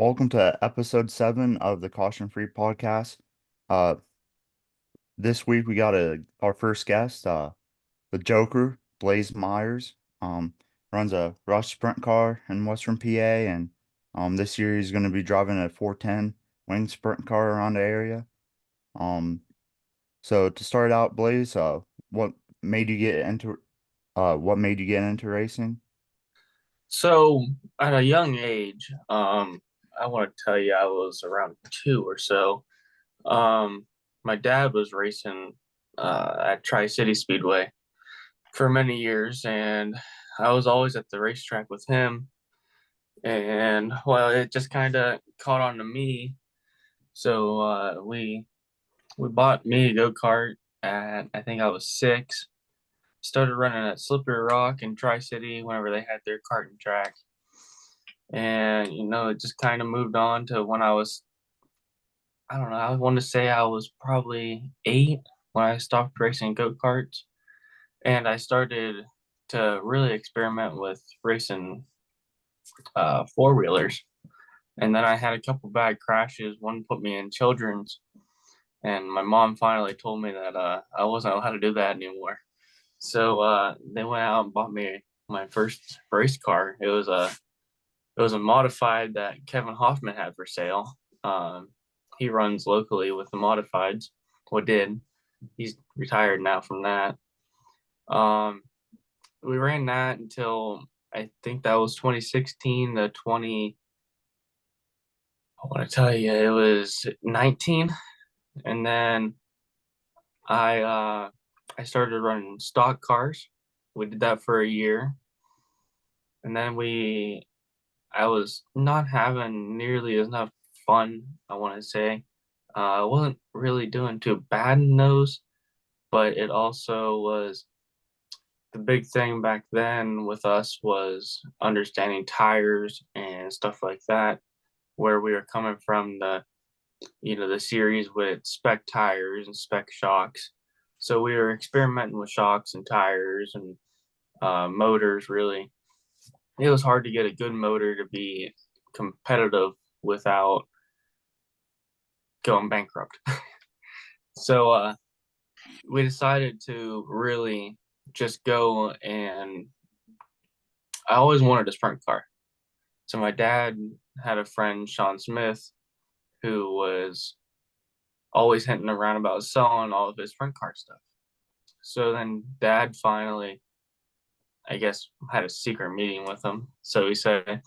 Welcome to episode 7 of the Caution Free podcast. Uh, this week we got our first guest, the Joker, Blaze Myers. Runs a rush sprint car in Western PA, and this year he's going to be driving a 410 wing sprint car around the area. Um, so to start out, Blaze, what made you get into what made you get into racing? So at a young age, I want to tell you I was around two or so. My dad was racing at Tri-City Speedway for many years, and I was always at the racetrack with him. And well, it just kind of caught on to me. So we bought me a go-kart at I think I was 6. Started running at Slippery Rock in Tri-City whenever they had their karting track. And it just kind of moved on to when I don't know, I want to say I was probably 8 when I stopped racing go-karts, and I started to really experiment with racing four-wheelers. And then I had a couple bad crashes. One put me in children's, and my mom finally told me that I wasn't allowed to do that anymore. So they went out and bought me my first race car. It was a modified that Kevin Hoffman had for sale. He runs locally with the modifieds. Well, did. He's retired now from that. Um, we ran that until I think that was 2016 to 20. I want to tell you, it was 19, and then I uh, I started running stock cars. We did that for a year, and then I was not having nearly enough fun, I want to say. I wasn't really doing too bad in those, but it also was the big thing back then with us was understanding tires and stuff like that, where we were coming from the series with spec tires and spec shocks. So we were experimenting with shocks and tires and motors, really. It was hard to get a good motor to be competitive without going bankrupt. So we decided to really just go, and I always wanted a sprint car. So my dad had a friend, Sean Smith, who was always hinting around about selling all of his sprint car stuff. So then dad finally, I guess, had a secret meeting with him. So he said,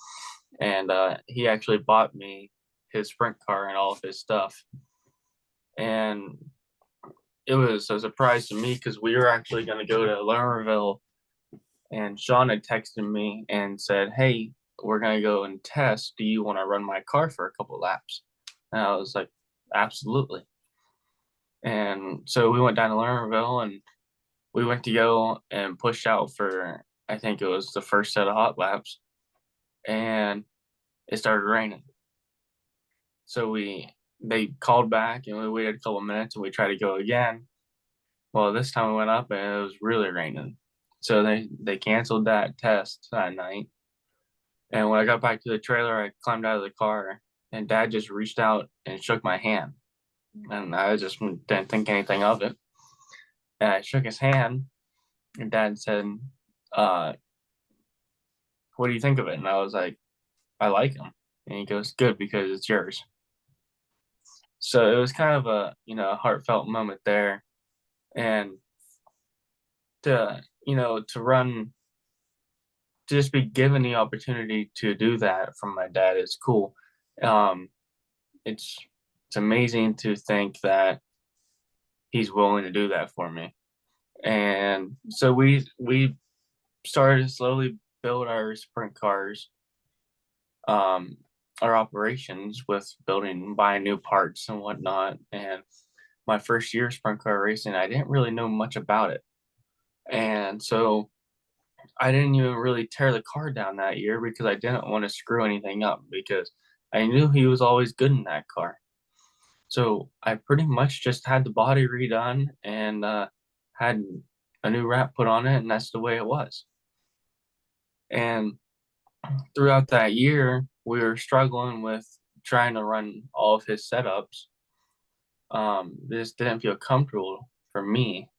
and he actually bought me his sprint car and all of his stuff. And it was a surprise to me because we were actually going to go to Lernerville, and Sean had texted me and said, "Hey, we're going to go and test. Do you want to run my car for a couple laps?" And I was like, "Absolutely." And so we went down to Lernerville, and we went to go and push out for, I think it was the first set of hot laps, and it started raining. So they called back, and we waited a couple of minutes, and we tried to go again. Well, this time we went up and it was really raining. So they canceled that test that night. And when I got back to the trailer, I climbed out of the car, and dad just reached out and shook my hand. And I just didn't think anything of it. And I shook his hand, and dad said, uh, "What do you think of it?" And I was like, "I like him." And he goes, "Good, because it's yours." So it was kind of a heartfelt moment there. And to run, to just be given the opportunity to do that from my dad is cool. Um, it's it's amazing to think that he's willing to do that for me. And so we started to slowly build our sprint cars, um, our operations with buying new parts and whatnot. And my first year sprint car racing, I didn't really know much about it, and so I didn't even really tear the car down that year because I didn't want to screw anything up because I knew he was always good in that car. So I pretty much just had the body redone and had a new wrap put on it, and that's the way it was. And throughout that year, we were struggling with trying to run all of his setups, this didn't feel comfortable for me.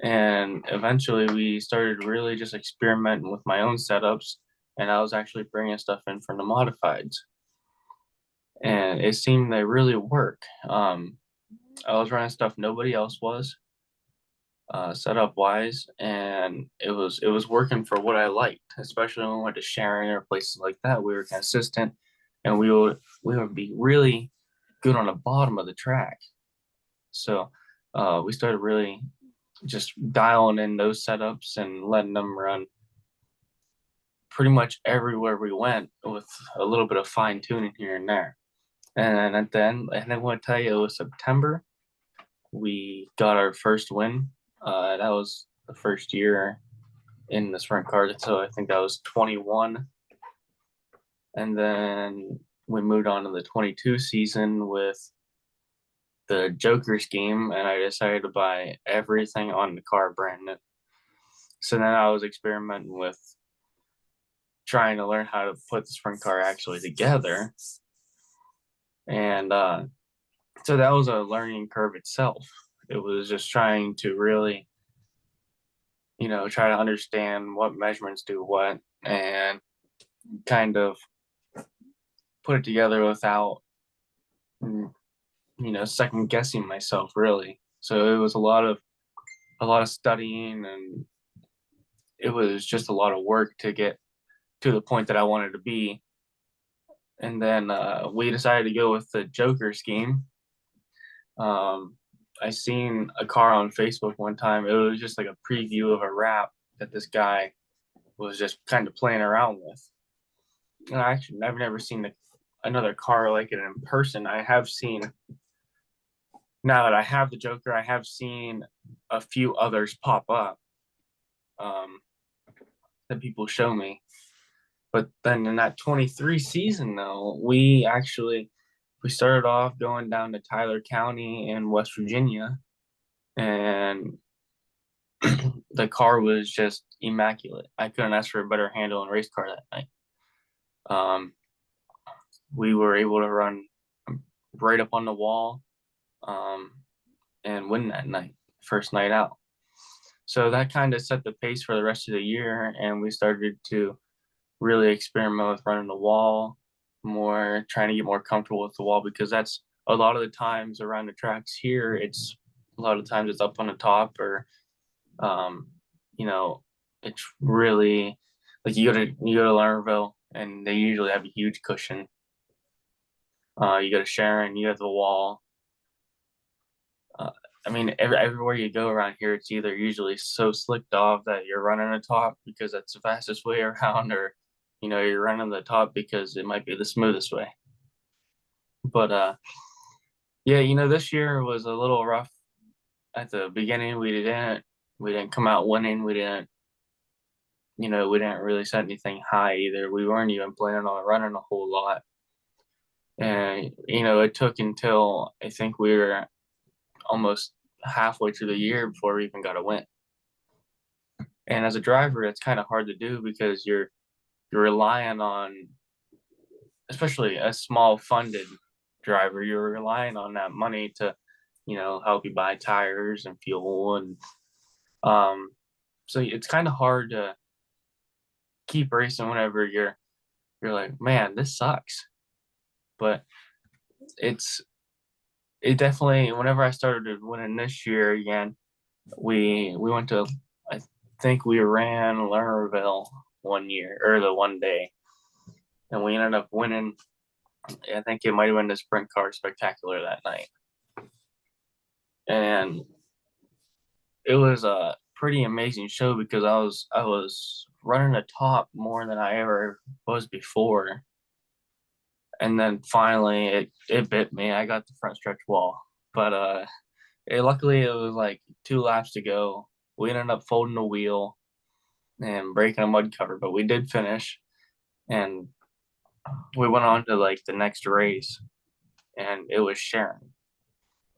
And eventually we started really just experimenting with my own setups, and I was actually bringing stuff in from the modifieds. And it seemed they really work. I was running stuff nobody else was, setup wise, and it was working for what I liked, especially when we went to Sharon or places like that. We were consistent, and we would be really good on the bottom of the track. So we started really just dialing in those setups and letting them run pretty much everywhere we went with a little bit of fine tuning here and there. And at the end, and I want to tell you, it was September. We got our first win. That was the first year in the sprint car. So I think that was 21. And then we moved on to the 22 season with the Joker scheme, and I decided to buy everything on the car brand new. So then I was experimenting with trying to learn how to put the sprint car actually together. And so that was a learning curve itself. It was just trying to really, try to understand what measurements do what and kind of put it together without, second guessing myself really. So it was a lot of studying, and it was just a lot of work to get to the point that I wanted to be. And then we decided to go with the Joker scheme. I seen a car on Facebook one time. It was just like a preview of a wrap that this guy was just kind of playing around with. And I've never seen another car like it in person. I have seen, now that I have the Joker, I have seen a few others pop up, um, that people show me. But then in that 23 season, though, we started off going down to Tyler County in West Virginia, and the car was just immaculate. I couldn't ask for a better handle and race car that night. Um, we were able to run right up on the wall, um, and win that night, first night out. So that kind of set the pace for the rest of the year, and we started to really experiment with running the wall more, trying to get more comfortable with the wall, because that's a lot of the times around the tracks here. It's a lot of times it's up on the top, or um, you know, it's really like you go to Lernerville, and they usually have a huge cushion. You go to Sharon, you have the wall. Uh, I mean, everywhere you go around here, it's either usually so slicked off that you're running the top because that's the fastest way around, or you're running the top because it might be the smoothest way. But yeah, this year was a little rough at the beginning. We didn't come out winning. We didn't really set anything high either. We weren't even planning on running a whole lot. And it took until I think we were almost halfway through the year before we even got a win. And as a driver, it's kind of hard to do because you're relying on, especially a small funded driver, you're relying on that money to, help you buy tires and fuel, and so it's kind of hard to keep racing whenever you're like, man, this sucks. But it's it definitely, whenever I started winning this year again, we went to, I think we ran Lernerville one year, or the one day, and we ended up winning. I think it might have been the sprint car spectacular that night, and it was a pretty amazing show because I was running the top more than I ever was before, and then finally it bit me. I got the front stretch wall, but luckily it was like 2 laps to go. We ended up folding the wheel and breaking a mud cover, but we did finish, and we went on to like the next race, and it was Sharon.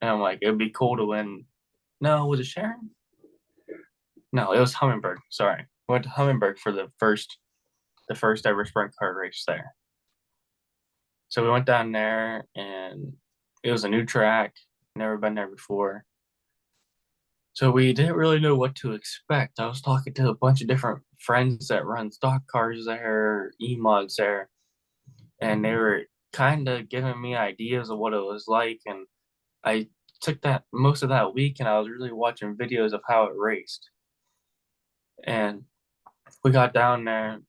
And I'm like, it'd be cool to win. No, was it Sharon? No, it was Hummingbird. Sorry, we went to Hummingbird for the first ever sprint car race there. So we went down there and it was a new track, never been there before. So we didn't really know what to expect. I was talking to a bunch of different friends that run stock cars there, E-mods there, and they were kind of giving me ideas of what it was like. And I took that most of that week and I was really watching videos of how it raced. And we got down there,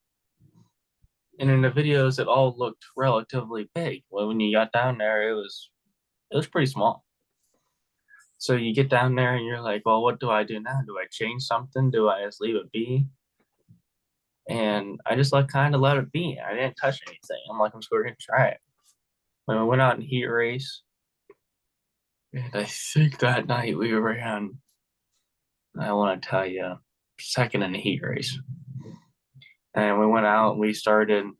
and in the videos, it all looked relatively big. Well, when you got down there, it was pretty small. So you get down there and you're like, well, what do I do now? Do I change something? Do I just leave it be? And I just kind of let it be. I didn't touch anything. I'm like, I'm just going to try it. When we went out in heat race, and I think that night we ran, I want to tell you, second in the heat race. And we went out and we started, I'm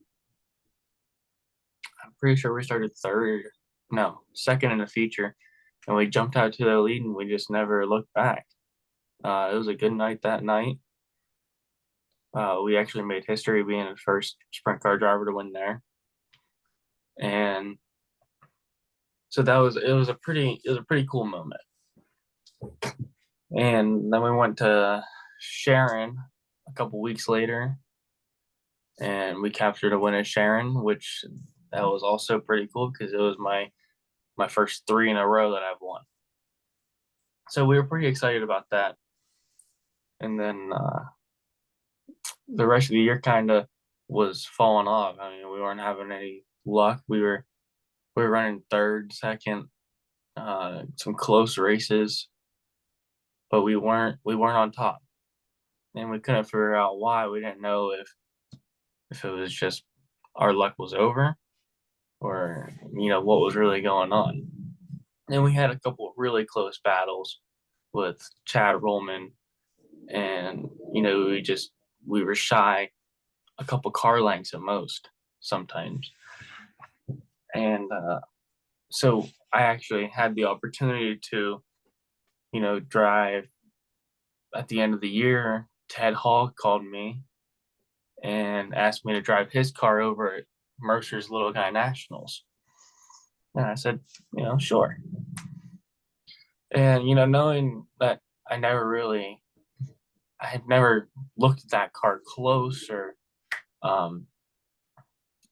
pretty sure we started third, no, second in the feature. And we jumped out to the lead and we just never looked back. It was a good night that night. We actually made history being the first sprint car driver to win there. And so it was a pretty cool moment. And then we went to Sharon a couple weeks later and we captured a win at Sharon, which that was also pretty cool because it was my first three in a row that I've won. So we were pretty excited about that. And then the rest of the year kind of was falling off. I mean, we weren't having any luck. We were running third, second, some close races, but we weren't on top, and we couldn't figure out why. We didn't know if it was just our luck was over, or what was really going on. And we had a couple of really close battles with Chad Rollman, and we were shy a couple car lengths at most sometimes. And so I actually had the opportunity to, drive at the end of the year. Ted Hall called me and asked me to drive his car over at Mercer's Little Guy Nationals. And I said, sure. And, knowing that I had never looked at that car close or um,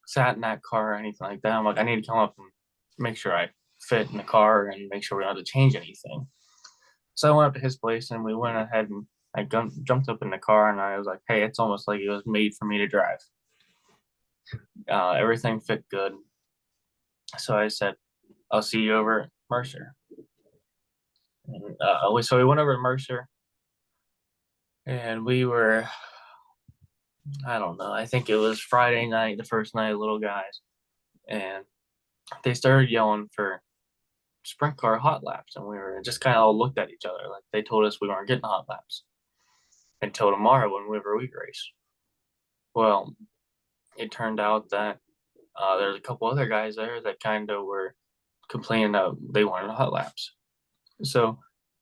sat in that car or anything like that. I'm like, I need to come up and make sure I fit in the car and make sure we don't have to change anything. So I went up to his place and we went ahead and I jumped up in the car and I was like, hey, it's almost like it was made for me to drive. Everything fit good. So I said, I'll see you over at Mercer. And, so we went over to Mercer and we were, I don't know, I think it was Friday night, the first night of Little Guys. And they started yelling for sprint car hot laps. And we were just kind of all looked at each other. Like they told us we weren't getting hot laps until tomorrow when we have a week race. Well, it turned out that there's a couple other guys there that kind of were complaining that they wanted hot laps. So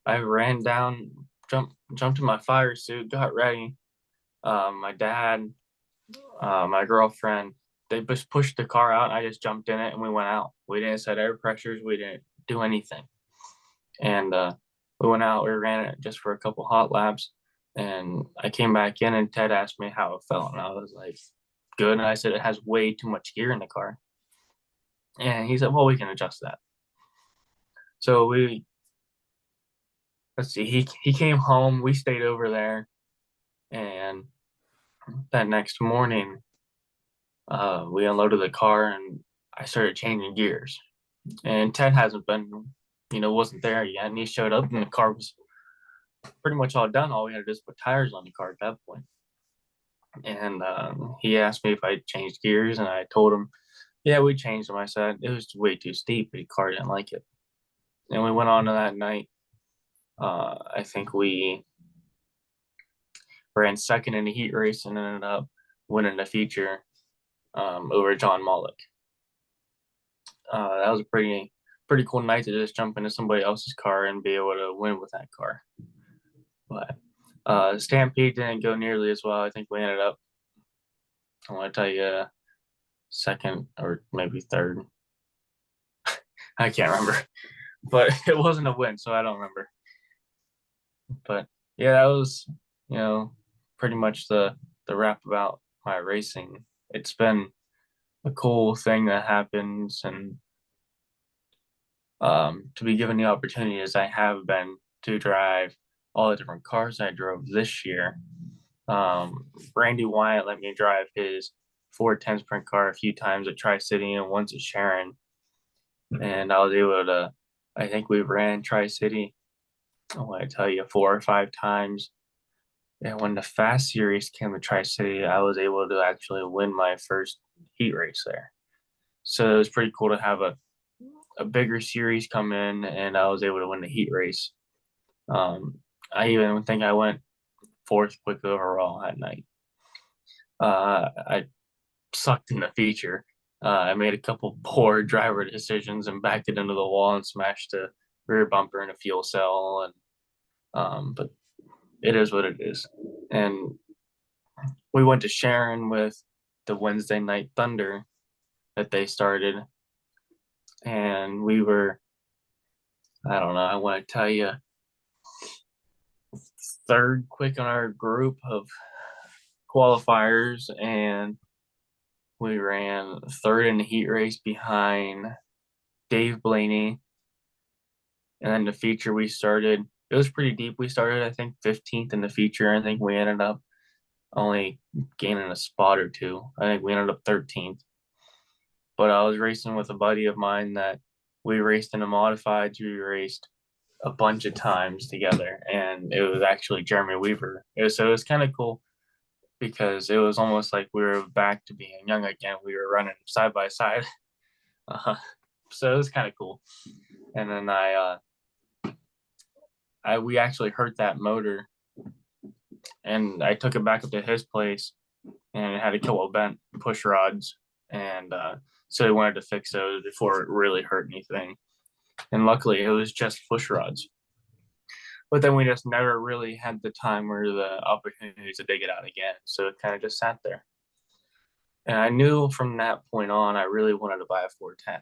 I ran down, jumped in my fire suit, got ready. My dad, my girlfriend, they just pushed the car out. I just jumped in it and we went out. We didn't set air pressures. We didn't do anything. And we went out. We ran it just for a couple hot laps. And I came back in and Ted asked me how it felt. And I was like, good. And I said, it has way too much gear in the car. And he said, well, we can adjust that. So let's see, he came home. We stayed over there. And that next morning, we unloaded the car and I started changing gears. And Ted wasn't there yet. And he showed up and the car was pretty much all done. All we had to do was put tires on the car at that point. And he asked me if I changed gears, and I told him, yeah, we changed them. I said it was way too steep, but the car didn't like it. And we went on to that night. I think we ran second in the heat race and ended up winning the feature over John Mullock. That was a pretty cool night to just jump into somebody else's car and be able to win with that car. But Stampede didn't go nearly as well. I think we ended up, I want to tell you, second or maybe third. I can't remember, but it wasn't a win, so I don't remember. But yeah, that was, you know, pretty much the wrap about my racing. It's been a cool thing that happens, and to be given the opportunity as I have been to drive all the different cars I drove this year. Randy Wyatt let me drive his Ford 10 Sprint car a few times at Tri City and once at Sharon, and I was able to. I think we ran Tri City. I want to tell you 4 or 5 times. And when the Fast Series came to Tri City, I was able to actually win my first heat race there. So it was pretty cool to have a bigger series come in, and I was able to win the heat race. Um, I even think I went fourth quick overall that night. I sucked in the feature. I made a couple poor driver decisions and backed it into the wall and smashed the rear bumper and a fuel cell. And but it is what it is. And we went to Sharon with the Wednesday Night Thunder that they started, and we were, I don't know, I want to tell you, third quick in our group of qualifiers, and we ran third in the heat race behind Dave Blaney. And then the feature we started, it was pretty deep. We started, I think, 15th in the feature. I think we ended up only gaining a spot or two. I think we ended up 13th. But I was racing with a buddy of mine that we raced in a modified. We raced a bunch of times together, and it was actually Jeremy Weaver. So it was kind of cool because it was almost like we were back to being young again. We were running side by side. So it was kind of cool. And then we actually hurt that motor, and I took it back up to his place, and it had a couple of bent push rods, and so he wanted to fix those before it really hurt anything. And luckily, it was just push rods. But then we just never really had the time or the opportunity to dig it out again, so it kind of just sat there. And I knew from that point on, I really wanted to buy a 410.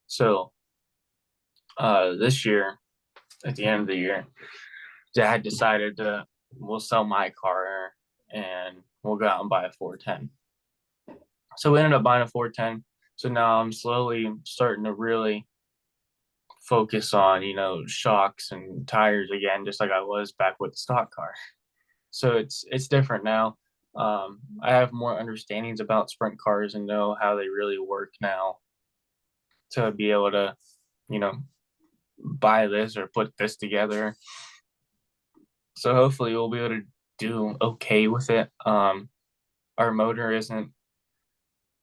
So this year, at the end of the year, Dad decided to we'll sell my car and we'll go out and buy a 410. So we ended up buying a 410. So now I'm slowly starting to really focus on, shocks and tires again, just like I was back with the stock car. So it's different now. I have more understandings about sprint cars and know how they really work now to be able to, you know, buy this or put this together. So hopefully we'll be able to do okay with it. Our motor isn't,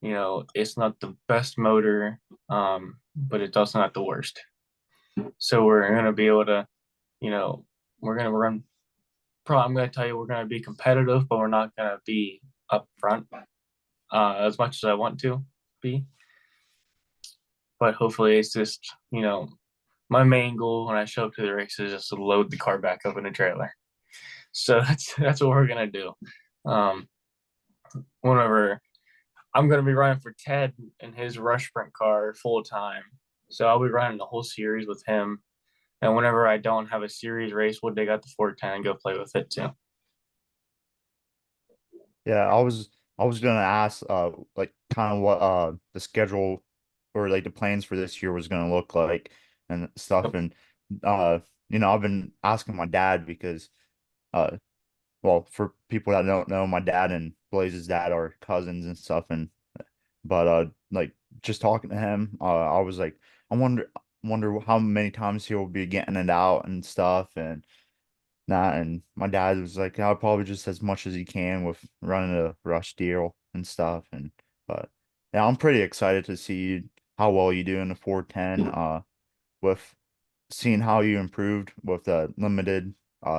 it's not the best motor, but it's also not the worst. So we're gonna be able to, you know, we're gonna run. Probably, I'm gonna tell you, we're gonna be competitive, but we're not gonna be up front as much as I want to be. But hopefully, it's just, my main goal when I show up to the race is just to load the car back up in a trailer. So that's what we're gonna do. Um, whenever I'm gonna be running for Ted in his rush sprint car full time, so I'll be running the whole series with him. And whenever I don't have a series race, we'll dig out the 410 and go play with it too. Yeah, I was gonna ask like kind of what the schedule or like the plans for this year was gonna look like and stuff. And uh I've been asking my dad because uh well, for people that don't know, my dad and Blaze's dad are cousins and stuff. And but like just talking to him, I was like, I wonder how many times he'll be getting it out and stuff. And that, and my dad was like, I'll probably just as much as he can with running a rush deal and stuff. And but yeah, I'm pretty excited to see how well you do in the 410, with seeing how you improved with the limited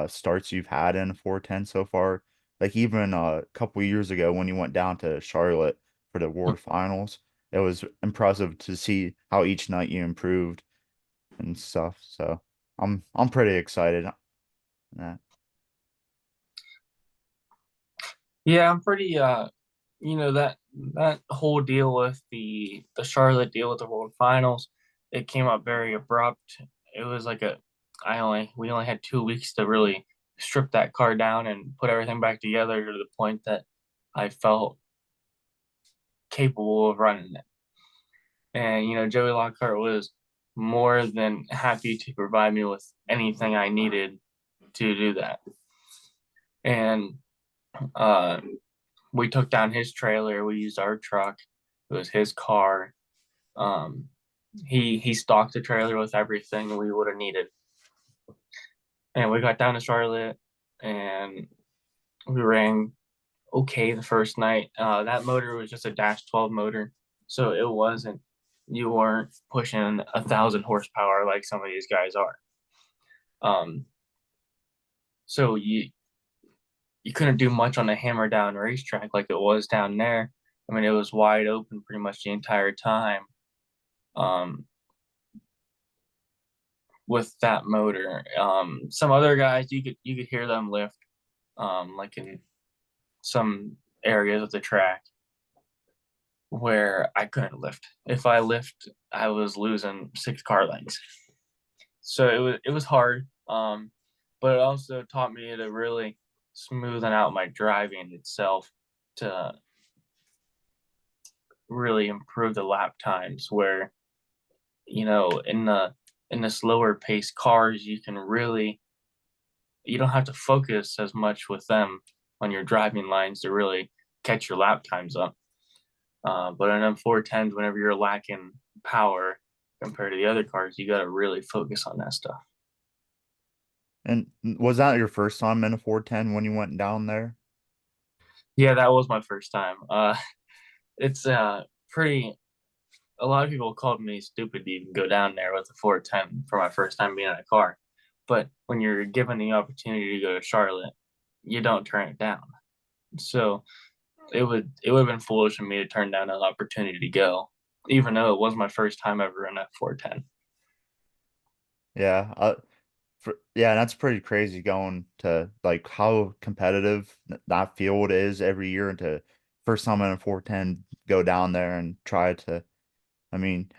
starts you've had in 410 so far. Like even a couple years ago when you went down to Charlotte for the Ward finals, it was impressive to see how each night you improved and stuff. So I'm pretty excited. Yeah. Yeah, I'm pretty that whole deal with the Charlotte deal with the World Finals, it came up very abrupt. It was like a I only we only had 2 weeks to really strip that car down and put everything back together to the point that I felt capable of running it. And Joey Lockhart was more than happy to provide me with anything I needed to do that. And uh, we took down his trailer. We used our truck. It was his car. Um, he stocked the trailer with everything we would have needed. And we got down to Charlotte, and we ran okay the first night. That motor was just a dash 12 motor, so it wasn't. You weren't pushing 1,000 horsepower like some of these guys are. Um, so you couldn't do much on the hammer down racetrack like it was down there. I mean, it was wide open pretty much the entire time. Um, with that motor. Some other guys you could hear them lift, like in some areas of the track where I couldn't lift. If I lift, I was losing 6 car lengths. So it was hard. But it also taught me to really smoothen out my driving itself to really improve the lap times where in the slower pace cars you don't have to focus as much with them on your driving lines to really catch your lap times up. But in M410s, whenever you're lacking power compared to the other cars, you got to really focus on that stuff. And was that your first time in a 410 when you went down there? Yeah, that was my first time. It's pretty. A lot of people called me stupid to even go down there with a 410 for my first time being in a car. But when you're given the opportunity to go to Charlotte, you don't turn it down. So it would have been foolish of me to turn down an opportunity to go, even though it was my first time ever in that 410. Yeah, yeah, that's pretty crazy going to like how competitive that field is every year and to first time in a 410 go down there and try to I mean,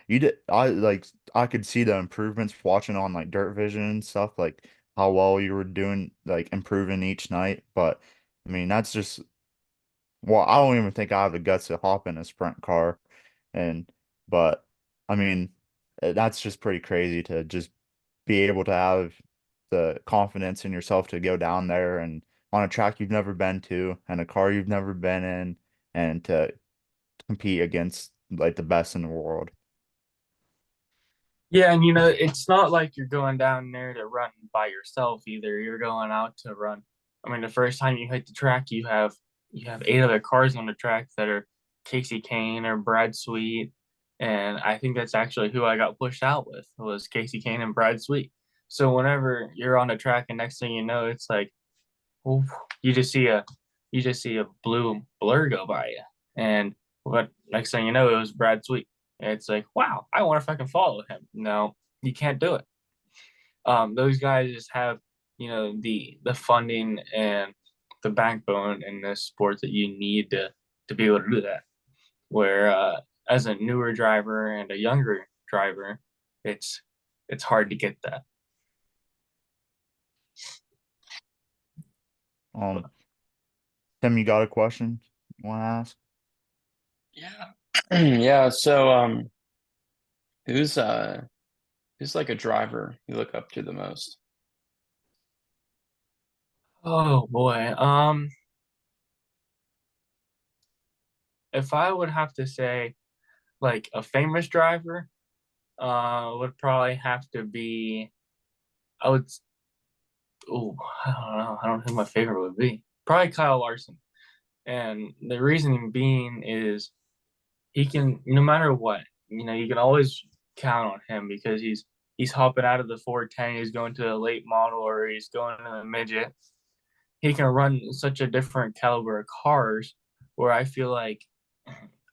I could see the improvements watching on like Dirt Vision and stuff, like how well you were doing, like improving each night. But I mean, that's just well, I don't even think I have the guts to hop in a sprint car, and but I mean, that's just pretty crazy to just be able to have the confidence in yourself to go down there and on a track you've never been to and a car you've never been in and to compete against like the best in the world. Yeah, and it's not like you're going down there to run by yourself either. You're going out to run. I mean, the first time you hit the track, you have 8 other cars on the track that are Casey Kane or Brad Sweet, and I think that's actually who I got pushed out with was Casey Kane and Brad Sweet. So whenever you're on the track, and next thing you know, it's like, oof, you just see a you just see a blue blur go by you, and what next thing you know, it was Brad Sweet. It's like, wow, I wonder if I can follow him. No, you can't do it. Those guys just have, the funding and the backbone in this sport that you need to be able to do that. Where as a newer driver and a younger driver, it's it's hard to get that. Um, Tim, you got a question you want to ask? Yeah. Yeah. So, who's uh who's like a driver you look up to the most? Oh boy. If I would have to say like a famous driver, would probably have to be I would oh I don't know. I don't know who my favorite would be. Probably Kyle Larson. And the reasoning being is he can no matter what, you can always count on him because he's hopping out of the 410, he's going to a late model or he's going to the midget. He can run such a different caliber of cars where I feel like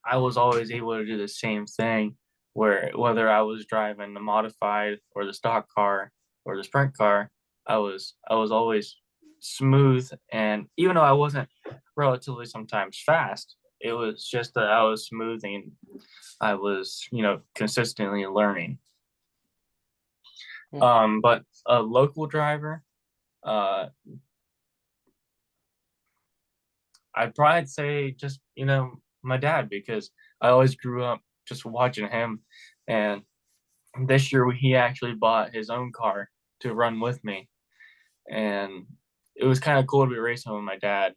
I was always able to do the same thing where whether I was driving the modified or the stock car or the sprint car, I was always smooth and even though I wasn't relatively sometimes fast, It was just that I was smoothing. I was, consistently learning. Cool. But a local driver, uh, I'd probably say just, my dad, because I always grew up just watching him. And this year he actually bought his own car to run with me. And it was kind of cool to be racing with my dad.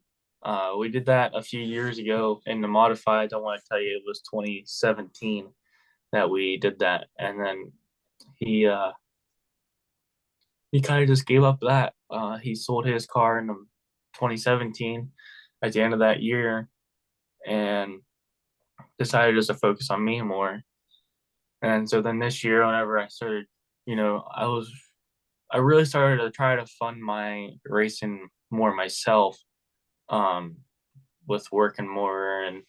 We did that a few years ago in the modifieds. I want to tell you it was 2017 that we did that. And then he uh, he kind of just gave up that. He sold his car in 2017 at the end of that year and decided just to focus on me more. And so then this year, whenever I started, I really started to try to fund my racing more myself, um, with working more. And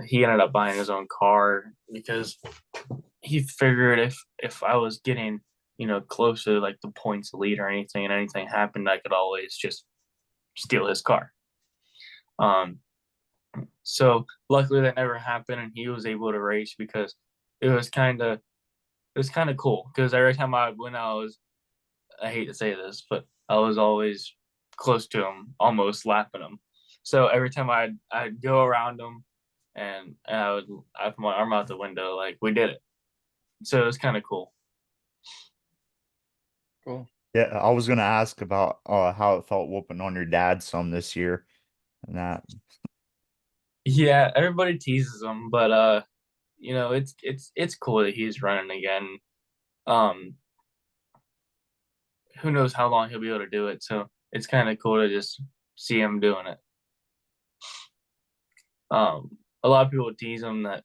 he ended up buying his own car because he figured if I was getting, close to like the points lead or anything, and anything happened, I could always just steal his car. Um, so luckily that never happened, and he was able to race because it was kind of cool. Because every time I went, I hate to say this, but I was always close to him, almost lapping him. So every time I'd go around him, and I'd put my arm out the window, like we did it. So it was kind of cool. Cool. Yeah, I was gonna ask about how it felt whooping on your dad some this year and that. Yeah, everybody teases him, but it's cool that he's running again. Um, who knows how long he'll be able to do it? So it's kind of cool to just see him doing it. A lot of people tease him that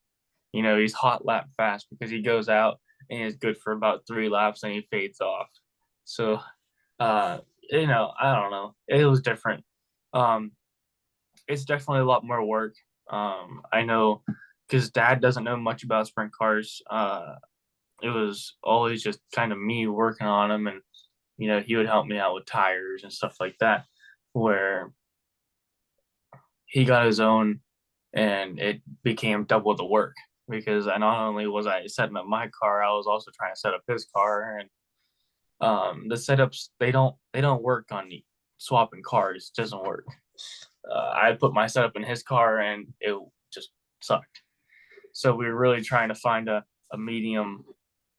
he's hot lap fast because he goes out and he's good for about 3 laps and he fades off. So I don't know. It was different. Um, it's definitely a lot more work. I know because Dad doesn't know much about sprint cars. It was always just kind of me working on them, and he would help me out with tires and stuff like that. Where he got his own, and it became double the work because I not only was I setting up my car, I was also trying to set up his car, and the setups they don't work on the swapping cars. It doesn't work. I put my setup in his car and it just sucked. So we were really trying to find a medium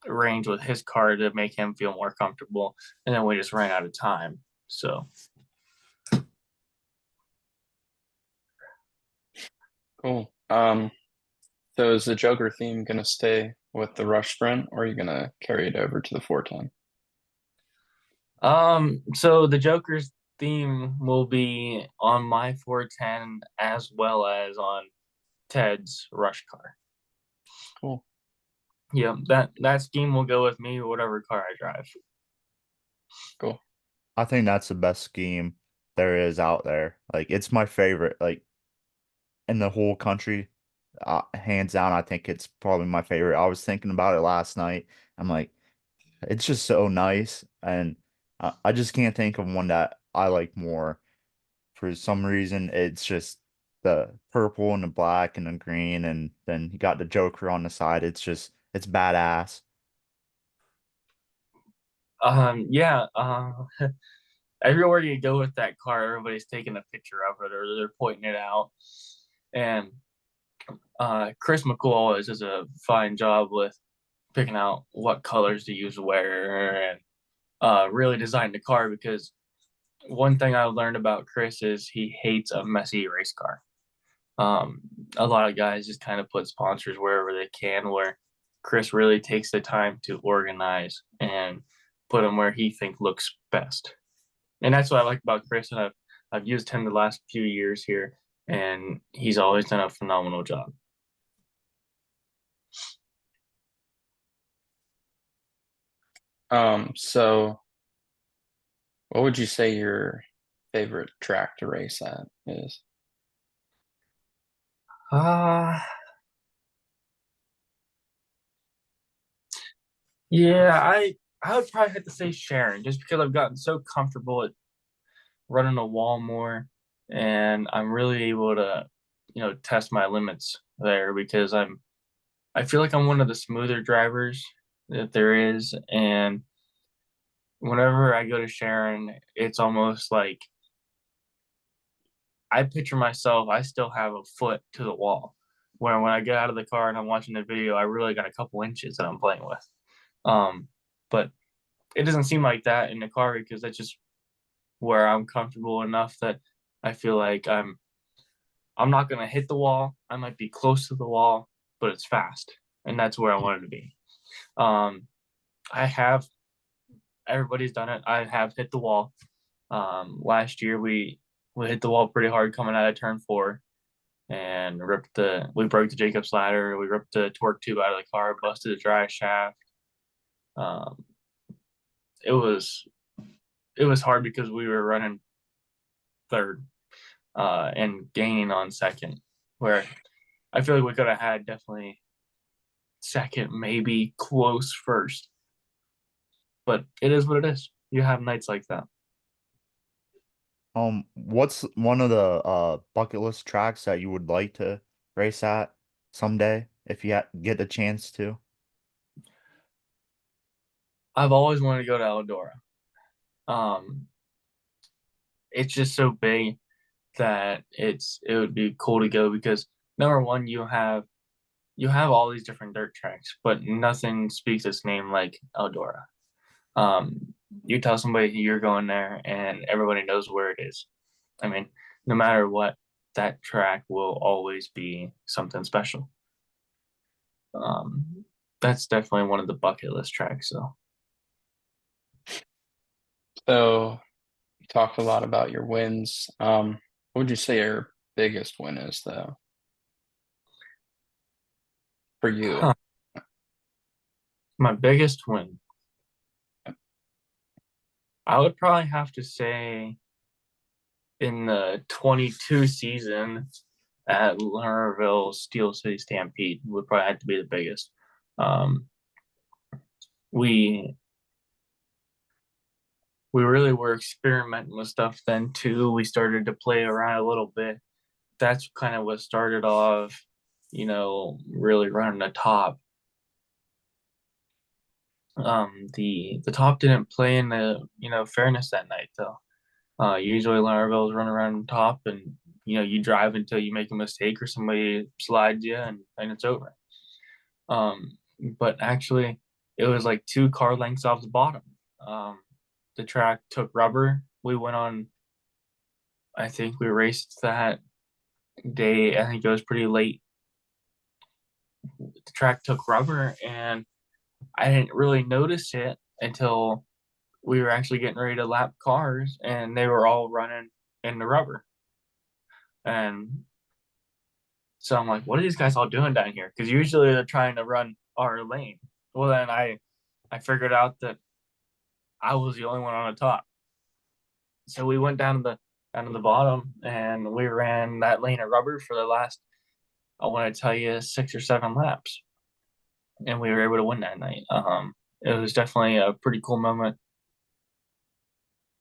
range with his car to make him feel more comfortable. And then we just ran out of time. So Cool. So is the Joker theme gonna stay with the Rush Sprint, or are you gonna carry it over to the 410? so the Joker's theme will be on my 410 as well as on Ted's rush car. Cool. Yeah, that scheme will go with me whatever car I drive. Cool. I think that's the best scheme there is out there. Like it's my favorite, like in the whole country. Hands down, I think it's probably my favorite. I was thinking about it last night. I'm like, it's just so nice, and I just can't think of one that I like more. For some reason, it's just the purple and the black and the green, and then you got the Joker on the side. It's badass. Yeah, everywhere you go with that car, everybody's taking a picture of it or they're pointing it out. And Chris McCool always does a fine job with picking out what colors to use where and really design the car because one thing I learned about Chris is he hates a messy race car. Um, a lot of guys just kind of put sponsors wherever they can, where Chris really takes the time to organize and put them where he think looks best. And that's what I like about Chris. And I've used him the last few years here, and he's always done a phenomenal job. So what would you say your favorite track to race at is? Uh yeah, I would probably have to say Sharon, just because I've gotten so comfortable at running a wall more, and I'm really able to test my limits there because I feel like I'm one of the smoother drivers that there is, and whenever I go to Sharon, it's almost like I picture myself, I still have a foot to the wall. Where when I get out of the car and I'm watching the video, I really got a couple inches that I'm playing with. Um, but it doesn't seem like that in the car because that's just where I'm comfortable enough that I feel like I'm not gonna hit the wall. I might be close to the wall, but it's fast, and that's where I wanted to be. Um, I have everybody's done it. I have hit the wall. Last year we hit the wall pretty hard coming out of turn 4 and we broke the Jacobs ladder. We ripped the torque tube out of the car, busted the drive shaft. Um, it was it was hard because we were running third and gaining on second, where I feel like we could have had definitely second, maybe close first. But it is what it is. You have nights like that. What's one of the bucket list tracks that you would like to race at someday if you get the chance to? I've always wanted to go to Eldora. Um, it's just so big that it would be cool to go because number one, you have all these different dirt tracks, but nothing speaks its name like Eldora. You tell somebody you're going there, and everybody knows where it is. I mean, no matter what, that track will always be something special. That's definitely one of the bucket list tracks. So So you talked a lot about your wins. What would you say your biggest win is though for you? huh, my biggest win, I would probably have to say in the 22 season at Lernerville Steel City Stampede would probably have to be the biggest. Um, we we really were experimenting with stuff then too. We started to play around a little bit. That's kind of what started off, really running the top. The top didn't play in the fairness that night though. Usually Laravel's run around top and you drive until you make a mistake or somebody slides you and it's over. But actually it was like 2 car lengths off the bottom. The track took rubber. We went on, I think we raced that day. I think it was pretty late. The track took rubber and I didn't really notice it until we were actually getting ready to lap cars and they were all running in the rubber. And so I'm like, what are these guys all doing down here? Because usually they're trying to run our lane. Well, then I figured out that I was the only one on the top. So we went down to the bottom and we ran that lane of rubber for the last, I want to tell you, 6 or 7 laps. And we were able to win that night. It was definitely a pretty cool moment.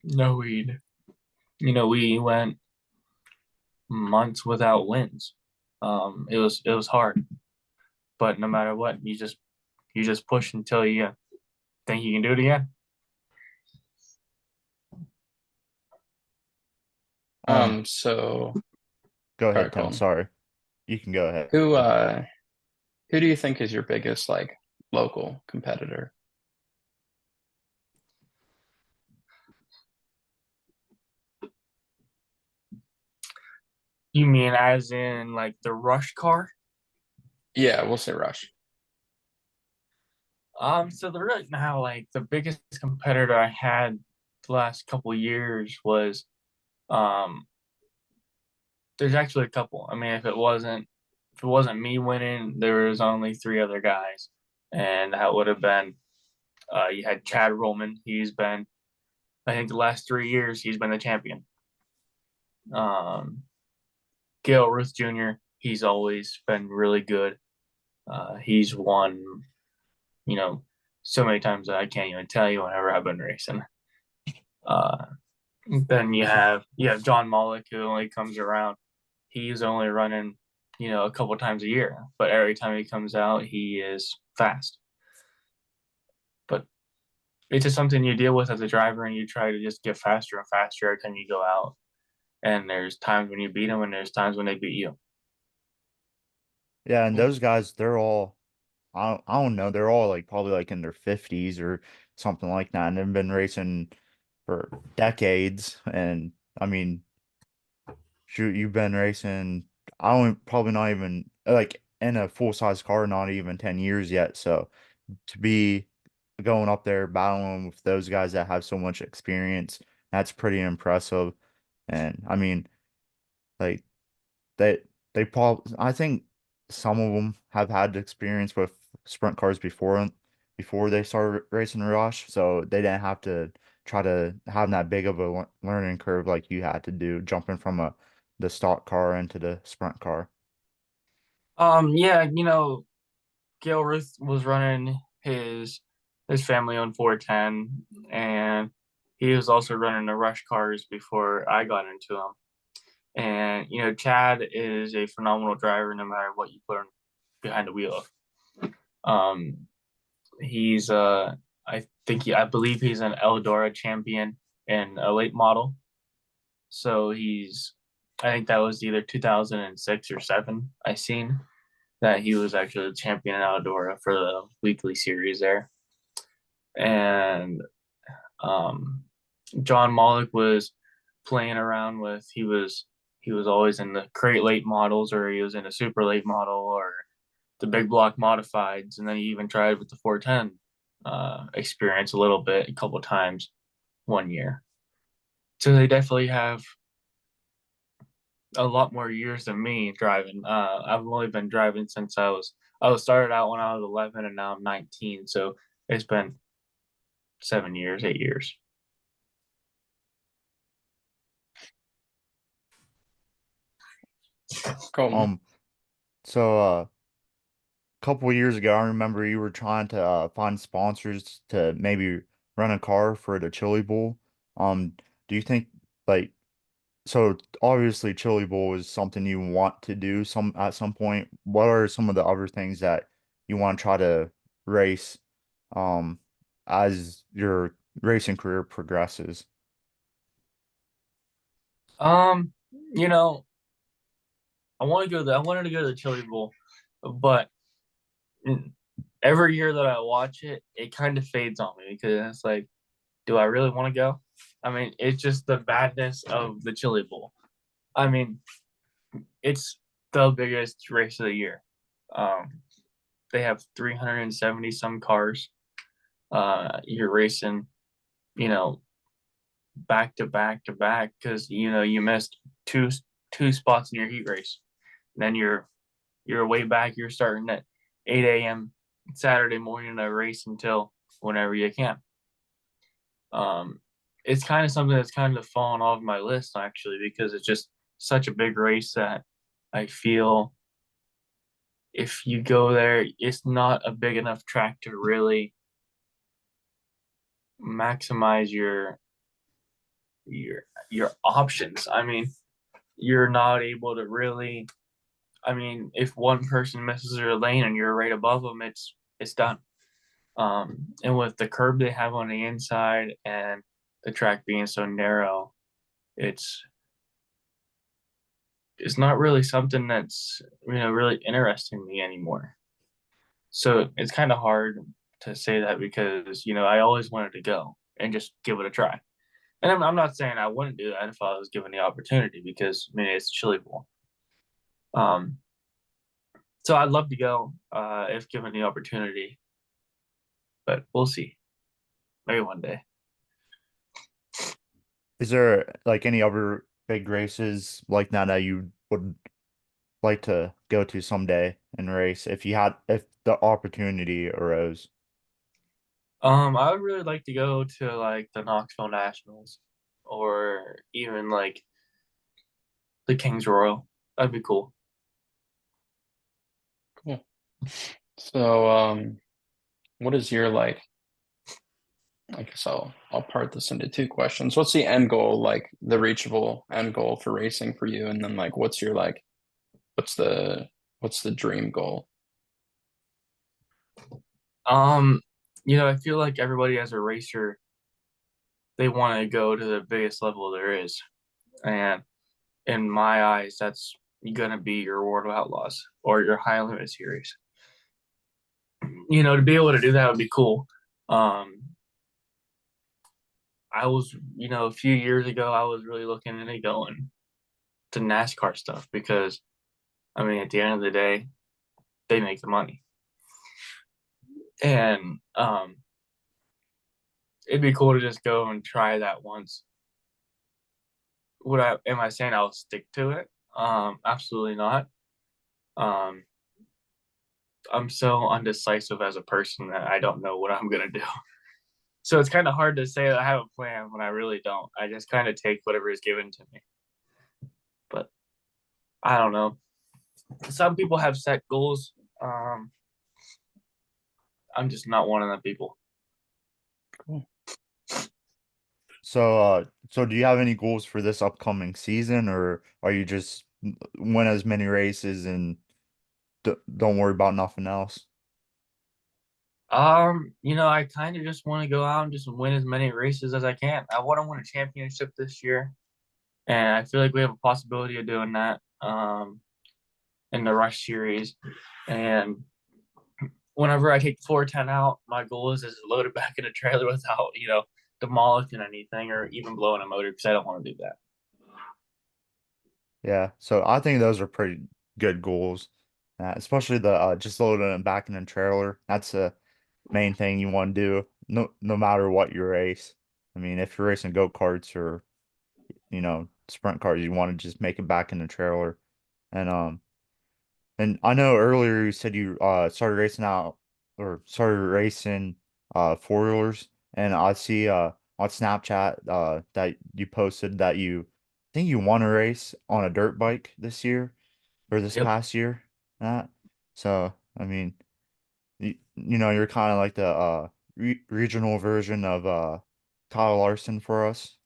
No weed. We went months without wins. It was hard, but no matter what, you just push until you think you can do it again. So Go all right, ahead, Tim. Colton. Sorry. You can go ahead. Who do you think is your biggest like local competitor? You mean as in like the rush car? Yeah, we'll say Rush. So right now, like the biggest competitor I had the last couple of years was, um, there's actually a couple. I mean, if it wasn't me winning, there was only 3 other guys, and that would have been, you had Chad Rollman. I think the last 3 years, he's been the champion. Um, Gail Ruth Jr. He's always been really good. He's won, you know, so many times that I can't even tell you whenever I've been racing. Uh, then you have John Mullick who only comes around. He's only running a couple times a year. But every time he comes out, he is fast. But it's just something you deal with as a driver, and you try to just get faster and faster every time you go out. And there's times when you beat them, and there's times when they beat you. Yeah, and those guys, they're all I don't know, they're all like probably like in their 50s or something like that, and they've been racing for decades. And I mean, shoot, you've been racing, I don't probably not even like in a full-size car, not even 10 years yet. So to be going up there battling with those guys that have so much experience, that's pretty impressive. And I mean, like they they probably I think some of them have had experience with sprint cars before they started racing Rush, so they didn't have to try to have that big of a learning curve like you had to do jumping from the stock car into the sprint car. Yeah, Gail Ruth was running his family owned 410, and he was also running the rush cars before I got into them. And Chad is a phenomenal driver no matter what you put him behind the wheel of. He's I believe he's an Eldora champion in a late model. So I think that was either 2006 or 7 I seen that he was actually the champion in Eldora for the weekly series there. And um, John Mollick was playing around with. He was always in the crate late models, or he was in a super late model, or the big block modifieds, and then he even tried with the 410 experience a little bit, a couple times one year. So they definitely have a lot more years than me driving. I've only been driving since I was started out when I was 11, and now I'm 19. So it's been 7 years, 8 years. Colton. Um, so a couple of years ago, I remember you were trying to find sponsors to maybe run a car for the Chili Bowl. Do you think like so obviously Chili Bowl is something you want to do some at some point. What are some of the other things that you want to try to race um as your racing career progresses? Um, you know, I wanted to go to the Chili Bowl, but every year that I watch it, it kind of fades on me because it's like, do I really want to go? I mean, it's just the badness of the Chili Bowl. I mean, it's the biggest race of the year. Um, they have 370 some cars. You're racing, you know, back to back to back because you missed two spots in your heat race. And then you're way back. You're starting at 8 a.m. Saturday morning to race until whenever you can. Um, it's kind of something that's kind of fallen off my list actually because it's just such a big race that I feel if you go there, it's not a big enough track to really maximize your options. I mean, you're not able to really. I mean, if one person misses their lane and you're right above them, it's done. And with the curb they have on the inside and the track being so narrow, it's it's not really something that's really interesting me anymore. So it's kind of hard to say that because I always wanted to go and just give it a try. And I'm not saying I wouldn't do that if I was given the opportunity because I mean it's Chili Bowl. Um, so I'd love to go if given the opportunity, but we'll see. Maybe one day. Is there like any other big races like that that you would like to go to someday and race if the opportunity arose? I would really like to go to like the Knoxville Nationals or even like the Kings Royal. That'd be cool. Cool. So, what is your like? I guess I'll part this into two questions. What's the end goal, like the reachable end goal for racing for you? And then like what's your like what's the dream goal? Um, I feel like everybody as a racer, they want to go to the biggest level there is. And in my eyes, that's gonna be your World of Outlaws or your High Limit Series. To be able to do that would be cool. Um, I was, a few years ago, I was really looking into going to NASCAR stuff because, I mean, at the end of the day, they make the money, and it'd be cool to just go and try that once. Am I saying I'll stick to it? Absolutely not. Um, I'm so undecisive as a person that I don't know what I'm gonna do. So it's kind of hard to say that I have a plan when I really don't. I just kind of take whatever is given to me. But I don't know. Some people have set goals. I'm just not one of them people. Cool. So do you have any goals for this upcoming season, or are you just win as many races and don't worry about nothing else? I kind of just want to go out and just win as many races as I can. I want to win a championship this year, and I feel like we have a possibility of doing that. In the Rush Series, and whenever I take the 410 out, my goal is to load it back in a trailer without, demolishing anything or even blowing a motor because I don't want to do that. Yeah, so I think those are pretty good goals, especially the just loading it back in the trailer. That's the main thing you want to do, no matter what you race. I mean, if you're racing go-karts or sprint cars, you want to just make it back in the trailer. And and I know earlier you said you started racing out or started racing four-wheelers, and I see on Snapchat that you posted that you think you won a race on a dirt bike this year or this Yep. past year. That so I mean you're kind of like the regional version of Kyle Larson for us.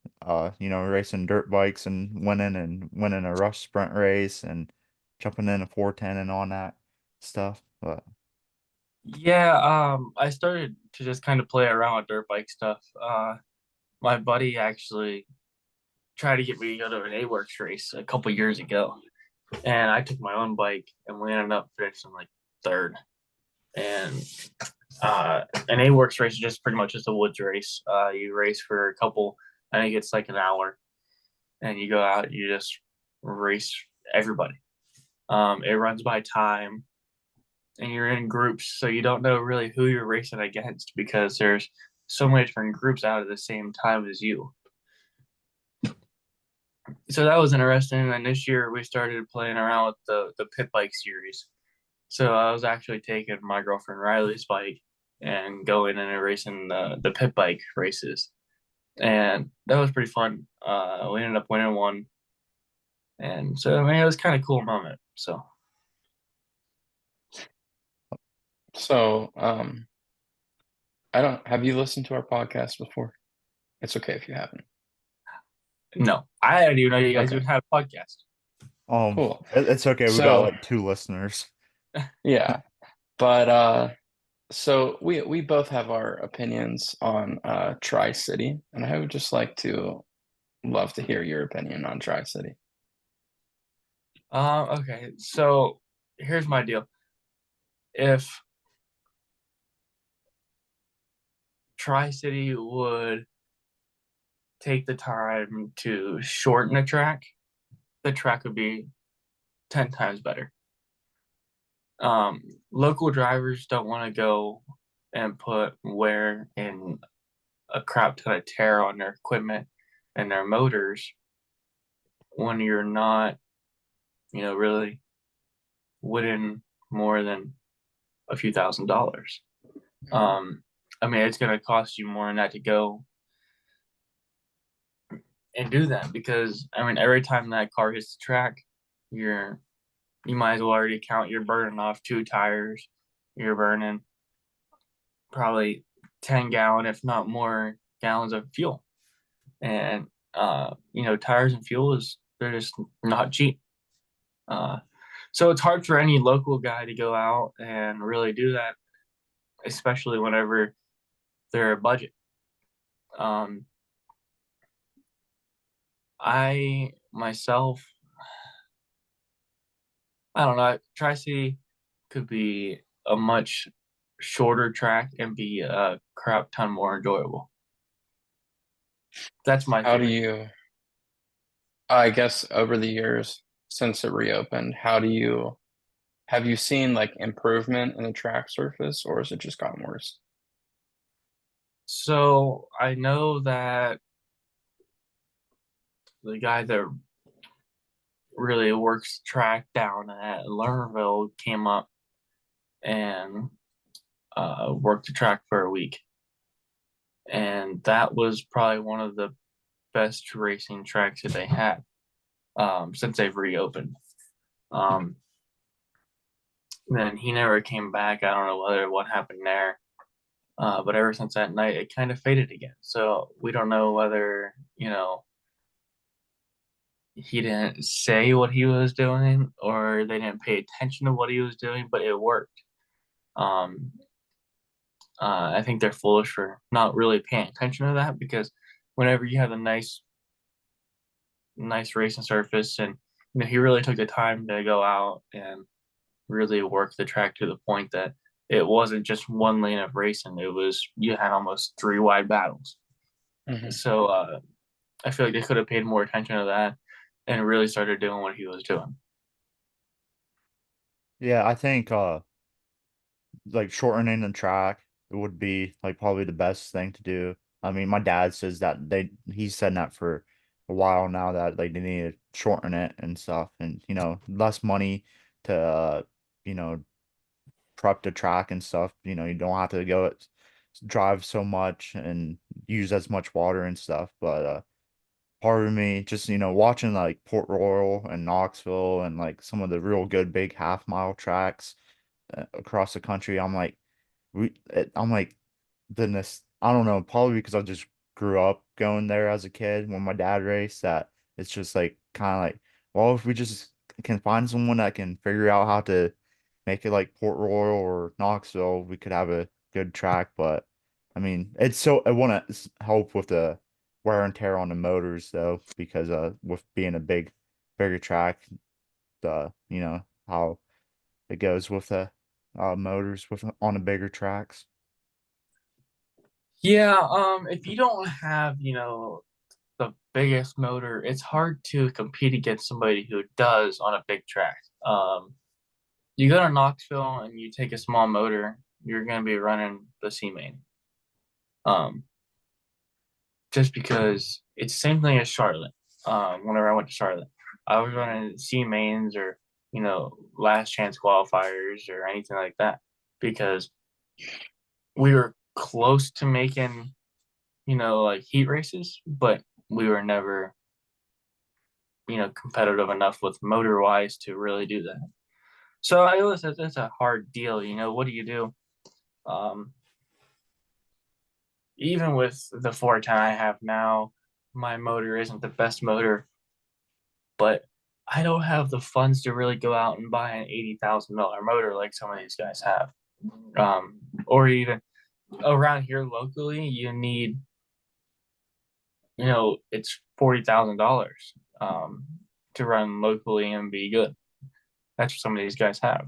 Racing dirt bikes and winning a rush sprint race and jumping in a 410 and on that stuff. But Yeah, I started to just kind of play around with dirt bike stuff. My buddy actually tried to get me to go to an A-Works race a couple years ago, and I took my own bike, and we ended up finishing like third. And an A-Works race is just pretty much just a woods race. You race for a couple, I think it's like an hour, and you go out, you just race everybody. It runs by time, and you're in groups, so you don't know really who you're racing against because there's so many different groups out at the same time as you. So that was interesting. And this year we started playing around with the pit bike series. So I was actually taking my girlfriend Riley's bike and going and racing the pit bike races, and that was pretty fun. We ended up winning one, and so I mean it was kind of cool moment. So So, I don't have you listened to our podcast before? It's okay if you haven't. no, I didn't even know you guys Okay, even had a podcast. cool. it's okay. We got So, like two listeners. yeah, but so we both have our opinions on Tri-City, and I would just love to hear your opinion on Tri-City. Okay, so here's my deal. If Tri City would take the time to shorten the track would be 10 times better. Local drivers don't want to go and put wear and a crap ton of tear on their equipment and their motors when you're not, really winning more than a few $1,000s. I mean, it's going to cost you more than that to go and do that because, I mean, every time that car hits the track, you might as well already count you're burning off 2 tires. You're burning probably 10 gallon, if not more, gallons of fuel. And tires and fuel they're just not cheap. Uh, So it's hard for any local guy to go out and really do that, especially whenever they're a budget. Um, I myself, I don't know. Tri-City could be a much shorter track and be a crap ton more enjoyable. That's my How do theory. you, I guess over the years since it reopened, have you seen like improvement in the track surface or has it just gotten worse? So I know that the guy that really works the track down at Lernerville came up and worked the track for a week. And that was probably one of the best racing tracks that they had since they've reopened. Um, then he never came back. I don't know what happened there. But ever since that night, it kind of faded again. So we don't know whether, he didn't say what he was doing or they didn't pay attention to what he was doing, but it worked. Um, I think they're foolish for not really paying attention to that because whenever you have a nice racing surface and he really took the time to go out and really work the track to the point that it wasn't just one lane of racing. It was you had almost three wide battles. Hmm. So I feel like they could have paid more attention to that and really started doing what he was doing. Yeah, I think like shortening the track would be like probably the best thing to do. I mean, my dad says that he's said that for a while now that like they need to shorten it and stuff and less money to you know prep the track and stuff. You don't have to drive so much and use as much water and stuff. But part of me just watching like Port Royal and Knoxville and like some of the real good big half-mile tracks across the country, I'm like goodness, I don't know, probably because I just grew up going there as a kid when my dad raced that it's just like kind of like, well, if we just can find someone that can figure out how to make it like Port Royal or Knoxville, we could have a good track. But I mean, it want to help with the wear and tear on the motors though, because with being a bigger track, how it goes with the motors with on the bigger tracks. Yeah, if you don't have, the biggest motor, it's hard to compete against somebody who does on a big track. You go to Knoxville and you take a small motor, you're going to be running the C main. Um, just because it's the same thing as Charlotte. Whenever I went to Charlotte, I was running C mains or last chance qualifiers or anything like that because we were close to making like heat races, but we were never competitive enough with motor wise to really do that. So I always said that's a hard deal. What do you do? Um, Even with the 410 I have now, my motor isn't the best motor, but I don't have the funds to really go out and buy an $80,000 motor like some of these guys have. Or even around here locally, you need, it's $40,000 to run locally and be good. That's what some of these guys have.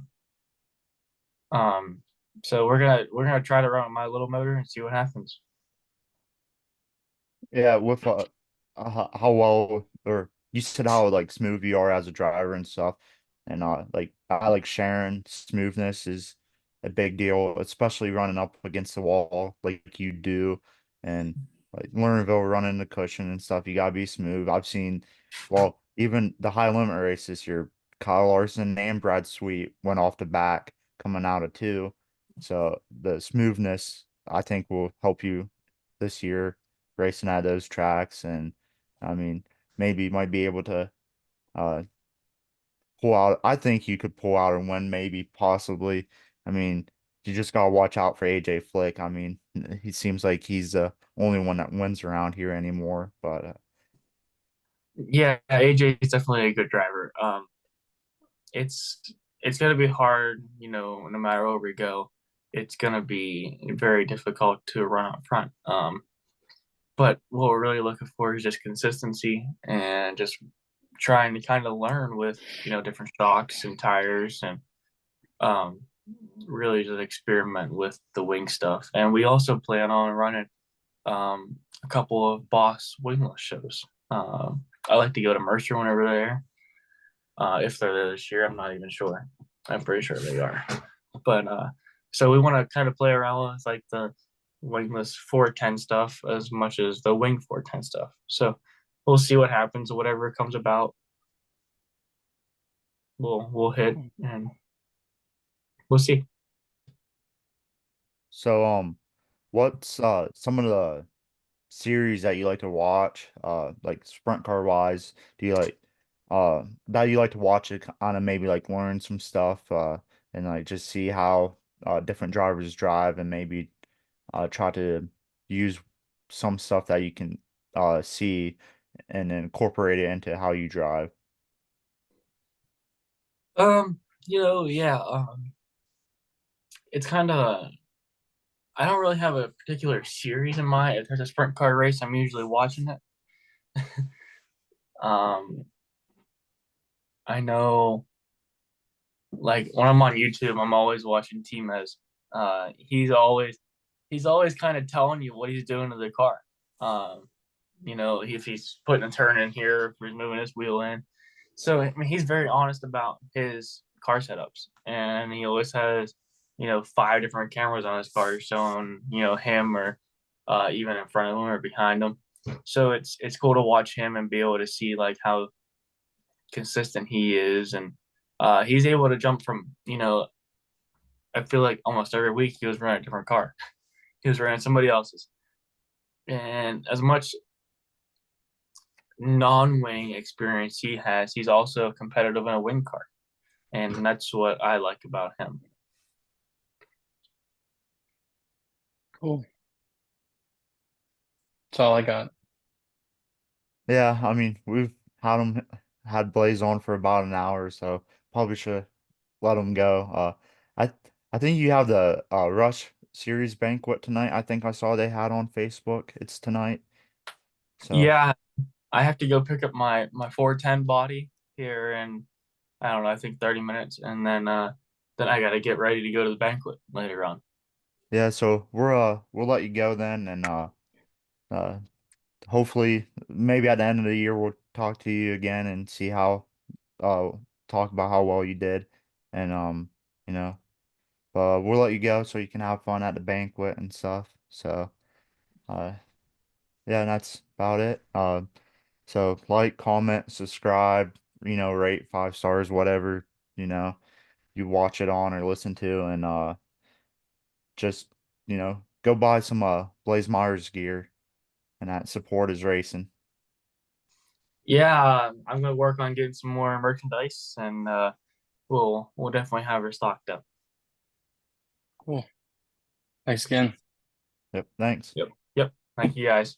Um, so we're gonna try to run my little motor and see what happens. Yeah, with how well or you said how like smooth you are as a driver and stuff, and like I like sharing smoothness is a big deal, especially running up against the wall like you do, and like Lernerville running the cushion and stuff. You gotta be smooth. I've seen, well, even the high limit race this year, Kyle Larson and Brad Sweet went off the back coming out of two, so the smoothness I think will help you this year racing at those tracks, and I mean maybe might be able to uh pull out. I think you could pull out and win, maybe possibly. I mean, you just gotta watch out for AJ Flick. I mean, he seems like he's the only one that wins around here anymore. But Yeah, AJ is definitely a good driver. it's it's gonna be hard, no matter where we go. It's gonna be very difficult to run up front. But what we're really looking for is just consistency and just trying to kind of learn with different shocks and tires and um, really just experiment with the wing stuff. And we also plan on running a couple of Boss wingless shows. I like to go to Mercer whenever they're there. If they're there this year, I'm not even sure. I'm pretty sure they are. But so we want to kind of play around with like the wingless 410 stuff as much as the wing 410 stuff. So we'll see what happens. Whatever comes about, we'll hit and we'll see. So, what's some of the series that you like to watch, like sprint car wise? Do you like that you like to watch it kind of maybe like learn some stuff, and like just see how different drivers drive and maybe try to use some stuff that you can see and incorporate it into how you drive. Yeah. It's kind of I don't really have a particular series in mind. If there's a sprint car race, I'm usually watching it. Um, I know, like when I'm on YouTube, I'm always watching T-Mez. He's always kind of telling you what he's doing to the car. Um, if he's putting a turn in here, if he's moving his wheel in. So I mean, he's very honest about his car setups, and he always has, 5 different cameras on his car showing, him or even in front of him or behind him. So it's cool to watch him and be able to see like how consistent he is, and he's able to jump from, I feel like almost every week he was running a different car. He was running somebody else's, and as much non-wing experience he has, he's also competitive in a wing car, and that's what I like about him. Cool. That's all I got. Yeah, I mean we've had Blaze on for about an hour, so probably should let him go. I think you have the Rush Series banquet tonight. I think I saw they had on Facebook. It's tonight. So Yeah, I have to go pick up my 410 body here in, I don't know, I think 30 minutes, and then I got to get ready to go to the banquet later on. yeah, so we'll let you go then, and uh hopefully maybe at the end of the year we'll talk to you again and see how uh talk about how well you did, and you know we'll let you go so you can have fun at the banquet and stuff. So uh yeah, and that's about it. So like, comment, subscribe, rate 5 stars, whatever, you know, you watch it on or listen to, and just, go buy some Blaze Myers gear, and that support is racing. Yeah, I'm gonna work on getting some more merchandise, and we'll definitely have her stocked up. Cool. Thanks again. Yep, thanks. Yep. Yep. Thank you guys.